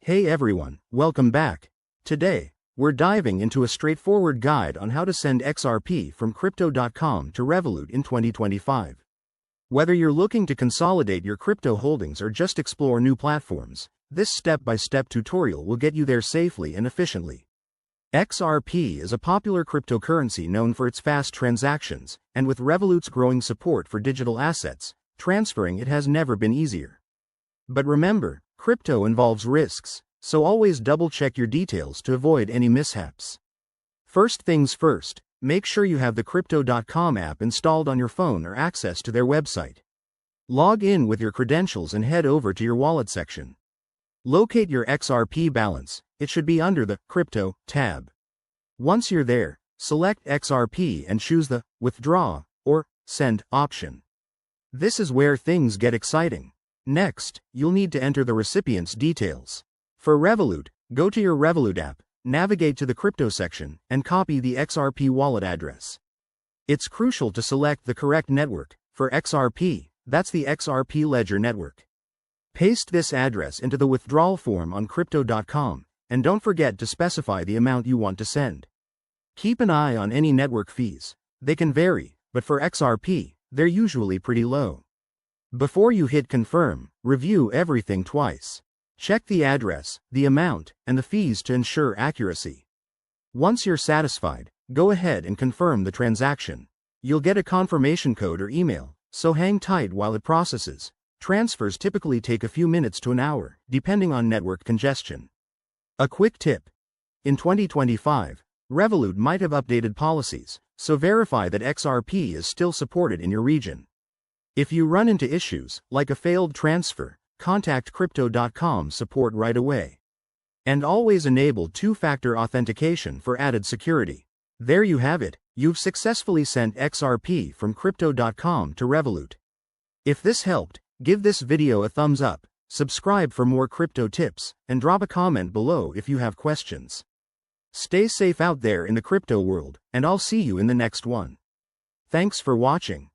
Hey everyone, welcome back. Today, we're diving into a straightforward guide on how to send XRP from Crypto.com to Revolut in 2025. Whether you're looking to consolidate your crypto holdings or just explore new platforms, this step-by-step tutorial will get you there safely and efficiently. XRP is a popular cryptocurrency known for its fast transactions, and with Revolut's growing support for digital assets, transferring it has never been easier. But remember, crypto involves risks, so always double-check your details to avoid any mishaps. First things first, make sure you have the Crypto.com app installed on your phone or access to their website. Log in with your credentials and head over to your wallet section. Locate your XRP balance. It should be under the Crypto tab. Once you're there, select XRP and choose the Withdraw or Send option. This is where things get exciting. Next, you'll need to enter the recipient's details. For Revolut, go to your Revolut app, navigate to the crypto section, and copy the XRP wallet address. It's crucial to select the correct network. For XRP, that's the XRP Ledger network. Paste this address into the withdrawal form on Crypto.com, and don't forget to specify the amount you want to send. Keep an eye on any network fees. They can vary, but for XRP, they're usually pretty low. Before you hit confirm, review everything twice. Check the address, the amount, and the fees to ensure accuracy. Once you're satisfied, go ahead and confirm the transaction. You'll get a confirmation code or email, so hang tight while it processes. Transfers typically take a few minutes to an hour, depending on network congestion. A quick tip. In 2025, Revolut might have updated policies, so verify that XRP is still supported in your region. If you run into issues, like a failed transfer, contact Crypto.com support right away. And always enable two-factor authentication for added security. There you have it, you've successfully sent XRP from Crypto.com to Revolut. If this helped, give this video a thumbs up, subscribe for more crypto tips, and drop a comment below if you have questions. Stay safe out there in the crypto world, and I'll see you in the next one. Thanks for watching.